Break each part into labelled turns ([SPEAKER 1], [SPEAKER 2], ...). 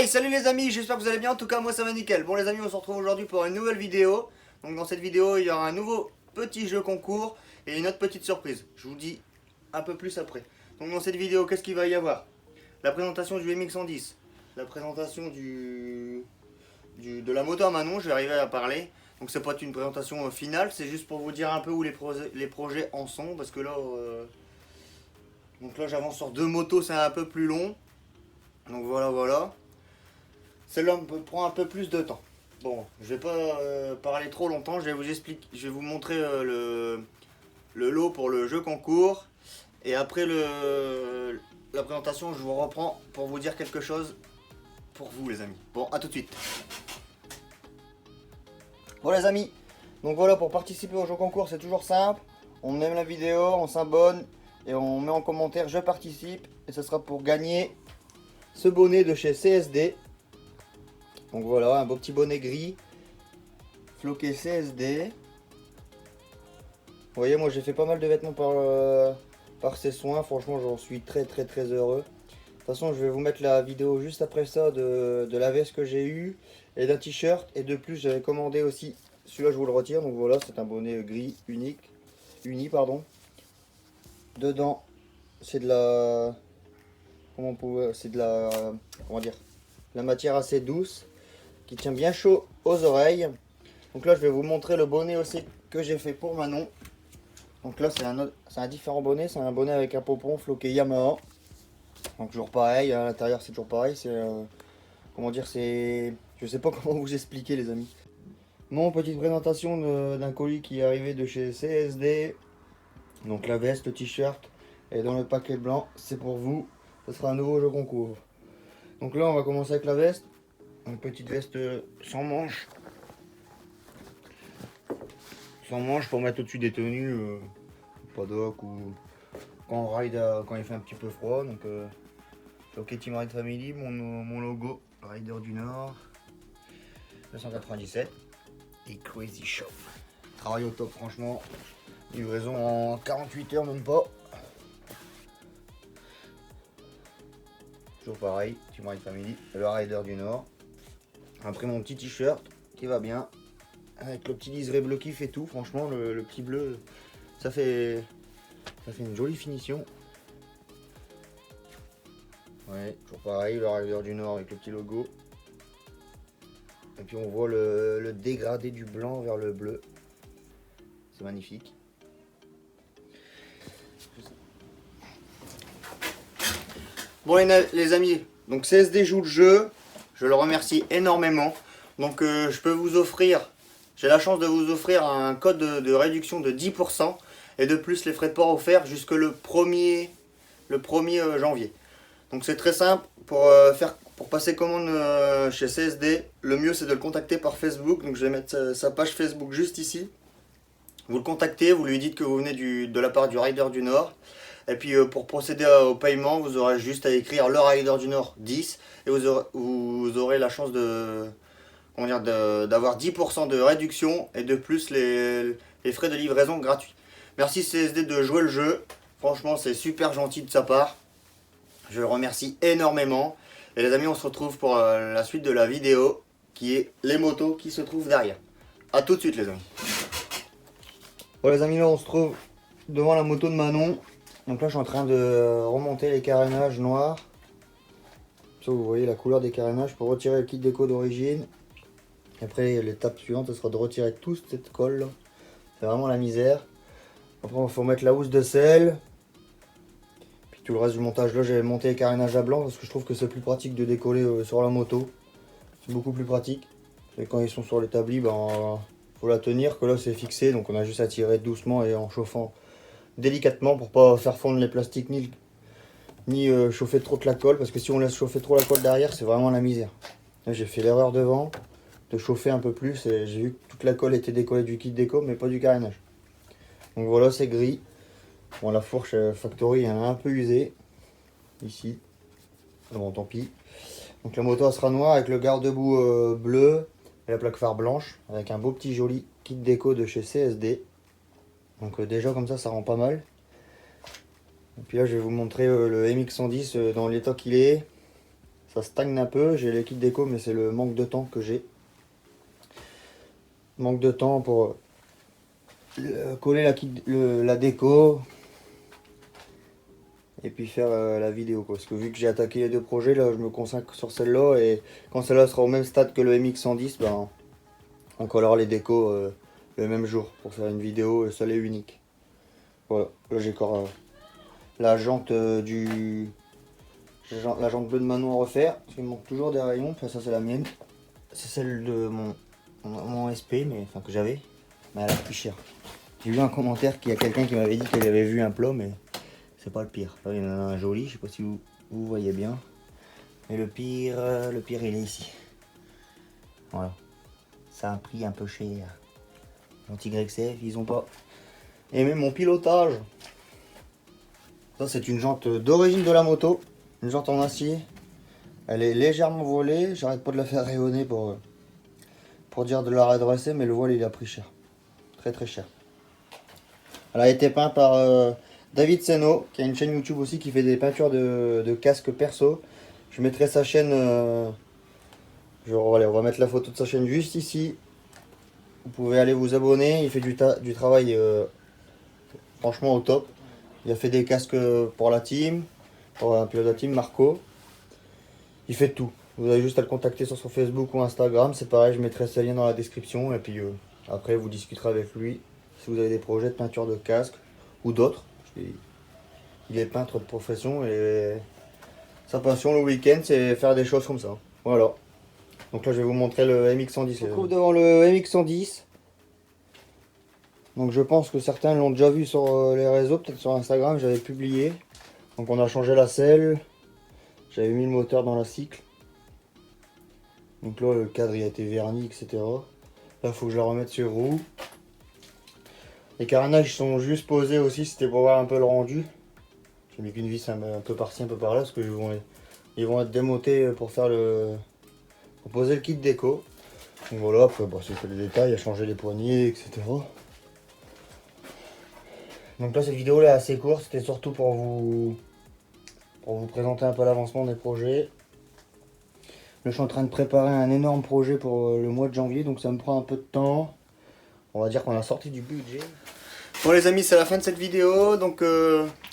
[SPEAKER 1] Hey, salut les amis, j'espère que vous allez bien, en tout cas moi ça va nickel. Bon les amis, on se retrouve aujourd'hui pour une nouvelle vidéo. Donc dans cette vidéo, il y aura un nouveau petit jeu concours et une autre petite surprise. Je vous dis un peu plus après. Donc dans cette vidéo, qu'est-ce qu'il va y avoir? La présentation du MX110, la présentation de la moto à Manon, je vais arriver à parler. Donc c'est pas une présentation finale, c'est juste pour vous dire un peu où les projets en sont. Parce que là, donc là j'avance sur deux motos, c'est un peu plus long. Donc voilà. Celle-là prend un peu plus de temps. Bon, je vais pas parler trop longtemps, je vais vous expliquer, je vais vous montrer le lot pour le jeu concours. Et après la présentation, je vous reprends pour vous dire quelque chose pour vous les amis. Bon, à tout de suite. Bon les amis, donc voilà, pour participer au jeu concours, c'est toujours simple. On aime la vidéo, on s'abonne et on met en commentaire je participe. Et ce sera pour gagner ce bonnet de chez CSD. Donc voilà, un beau petit bonnet gris, floqué CSD. Vous voyez, moi j'ai fait pas mal de vêtements par ces soins. Franchement, j'en suis très heureux. De toute façon, je vais vous mettre la vidéo juste après ça de la veste que j'ai eue et d'un t-shirt. Et de plus, j'avais commandé aussi, celui-là je vous le retire. Donc voilà, c'est un bonnet gris uni pardon. Dedans, c'est de la... c'est de la... Comment dire? La matière assez douce qui tient bien chaud aux oreilles. Donc là je vais vous montrer le bonnet aussi que j'ai fait pour Manon. Donc là c'est un différent bonnet, c'est un bonnet avec un popon floqué Yamaha. Donc toujours pareil, à l'intérieur c'est toujours pareil, c'est comment dire, c'est... Je sais pas comment vous expliquer les amis. Mon petite présentation d'un colis qui est arrivé de chez CSD. Donc la veste, le t-shirt et dans le paquet blanc, c'est pour vous. Ce sera un nouveau jeu concours. Donc là on va commencer avec la veste. Une petite veste sans manches. Sans manches pour mettre au-dessus des tenues, paddock ou quand on ride, quand il fait un petit peu froid. Donc ok, Team Ride Family, mon logo, Rider du Nord, 297 et Crazy Shop. Travail au top franchement. Livraison en 48 heures même pas. Toujours pareil, Team Ride Family, le Rider du Nord. Après mon petit t-shirt qui va bien. Avec le petit liseré bleu qui fait tout, franchement le petit bleu ça fait une jolie finition. Ouais, toujours pareil, le Rider du Nord avec le petit logo. Et puis on voit le dégradé du blanc vers le bleu. C'est magnifique. Bon les amis, donc CSD joue le jeu, je le remercie énormément. Donc je peux vous offrir, j'ai la chance de vous offrir un code de réduction de 10% et de plus les frais de port offerts jusque le 1er janvier. Donc c'est très simple, pour passer commande chez CSD, le mieux c'est de le contacter par Facebook. Donc je vais mettre sa page Facebook juste ici. Vous le contactez, vous lui dites que vous venez de la part du Rider du Nord. Et puis pour procéder au paiement, vous aurez juste à écrire le Rider du Nord 10 et vous aurez la chance d'avoir 10% de réduction et de plus les frais de livraison gratuits. Merci CSD de jouer le jeu, franchement c'est super gentil de sa part. Je le remercie énormément. Et les amis, on se retrouve pour la suite de la vidéo qui est les motos qui se trouvent derrière. A tout de suite les amis. Bon les amis, là on se trouve devant la moto de Manon. Donc là je suis en train de remonter les carénages noirs. Ça vous voyez la couleur des carénages pour retirer le kit déco d'origine. Après l'étape suivante ce sera de retirer toute cette colle. C'est vraiment la misère. Après il faut mettre la housse de sel. Puis tout le reste du montage, là j'ai monté les carénages à blanc parce que je trouve que c'est plus pratique de décoller sur la moto. C'est beaucoup plus pratique. Et quand ils sont sur l'établi, ben faut la tenir, que là c'est fixé, donc on a juste à tirer doucement et en chauffant délicatement pour pas faire fondre les plastiques ni chauffer trop de la colle, parce que si on laisse chauffer trop la colle derrière, c'est vraiment la misère. Là j'ai fait l'erreur devant de chauffer un peu plus et j'ai vu que toute la colle était décollée du kit déco mais pas du carénage. Donc voilà, c'est gris. Bon, la fourche Factory elle est un peu usée ici. Bon, tant pis. Donc la moto elle sera noire avec le garde-boue bleu et la plaque phare blanche avec un beau petit joli kit déco de chez CSD. Donc déjà comme ça rend pas mal. Et puis là je vais vous montrer le MX110 dans l'état qu'il est. ça stagne un peu. J'ai les kits déco, mais c'est le manque de temps que j'ai. Manque de temps pour coller la déco et puis faire la vidéo, quoi. Parce que vu que j'ai attaqué les deux projets, là je me consacre sur celle-là, et quand celle-là sera au même stade que le MX110, ben, on collera les décos le même jour pour faire une vidéo seule et unique. Voilà, là j'ai encore la jante la jante bleue de Manon à refaire, parce qu'il me manque toujours des rayons. Enfin, ça c'est la mienne, c'est celle de mon SP, mais enfin que j'avais, mais elle a pris cher. J'ai vu un commentaire qu'il y a quelqu'un qui m'avait dit qu'il avait vu un plat, mais c'est pas le pire. Là, il y en a un joli, je sais pas si vous voyez bien, mais le pire il est ici. Voilà, ça a un prix un peu cher. Anti-YCF, ils ont pas aimé mon pilotage. Ça c'est une jante d'origine de la moto, une jante en acier. Elle est légèrement voilée, j'arrête pas de la faire rayonner pour dire de la redresser, mais le voile il a pris cher, très très cher. Elle a été peinte par David Seno, qui a une chaîne YouTube aussi qui fait des peintures de casques perso. Je mettrai sa chaîne, on va mettre la photo de sa chaîne juste ici. Vous pouvez aller vous abonner, il fait du travail franchement au top. Il a fait des casques pour la team, pour un pilote de la team, Marco. Il fait tout. Vous avez juste à le contacter sur son Facebook ou Instagram, c'est pareil, je mettrai ses liens dans la description, et puis après vous discuterez avec lui si vous avez des projets de peinture de casque ou d'autres. Il est peintre de profession et sa passion le week-end c'est faire des choses comme ça. Voilà. Donc là je vais vous montrer le MX110. On se trouve devant le MX110. Donc je pense que certains l'ont déjà vu sur les réseaux, peut-être sur Instagram, j'avais publié. Donc on a changé la selle, j'avais mis le moteur dans la cycle. Donc là le cadre il a été verni, etc. Là il faut que je la remette sur roue. Les carénages sont juste posés aussi, c'était pour voir un peu le rendu. J'ai mis qu'une vis un peu par-ci, un peu par-là, parce que ils vont être démontés pour faire pour poser le kit déco. Donc voilà, après c'est que les détails, à changer les poignées, etc. Donc là cette vidéo là est assez courte, c'était surtout pour vous présenter un peu l'avancement des projets. Là, je suis en train de préparer un énorme projet pour le mois de janvier, donc ça me prend un peu de temps. On va dire qu'on a sorti du budget. Bon les amis, c'est la fin de cette vidéo. Donc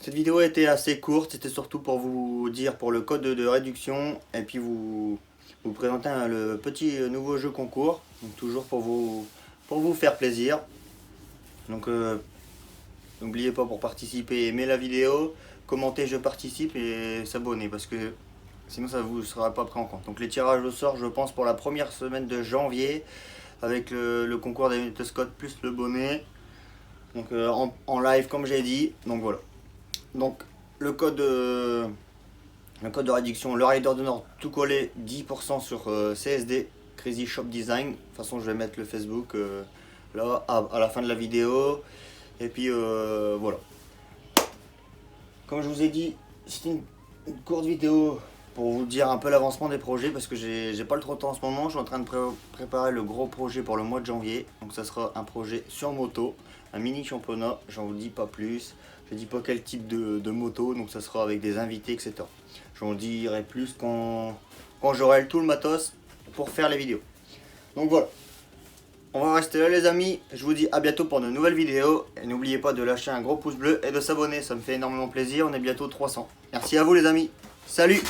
[SPEAKER 1] cette vidéo était assez courte, c'était surtout pour vous dire pour le code de réduction et puis vous présenter le petit nouveau jeu concours. Donc toujours pour vous faire plaisir. Donc n'oubliez pas, pour participer, aimer la vidéo, commenter je participe et s'abonner, parce que sinon ça ne vous sera pas pris en compte. Donc les tirages au sort, je pense, pour la première semaine de janvier, avec le concours d'Hamilton Scott plus le bonnet. Donc en live comme j'ai dit. Donc voilà. Donc le code de réduction, le Rider de Nord tout collé, 10% sur CSD Crazy Shop Design. De toute façon je vais mettre le Facebook là à la fin de la vidéo. Et puis voilà. Comme je vous ai dit, c'est une courte vidéo pour vous dire un peu l'avancement des projets, parce que j'ai pas le trop de temps en ce moment. Je suis en train de préparer le gros projet pour le mois de janvier. Donc ça sera un projet sur moto, un mini championnat, j'en vous dis pas plus. Je dis pas quel type de moto, donc ça sera avec des invités, etc. J'en dirai plus quand j'aurai tout le matos pour faire les vidéos. Donc voilà. On va rester là les amis, je vous dis à bientôt pour de nouvelles vidéos. Et n'oubliez pas de lâcher un gros pouce bleu et de s'abonner, ça me fait énormément plaisir, on est bientôt 300. Merci à vous les amis, salut!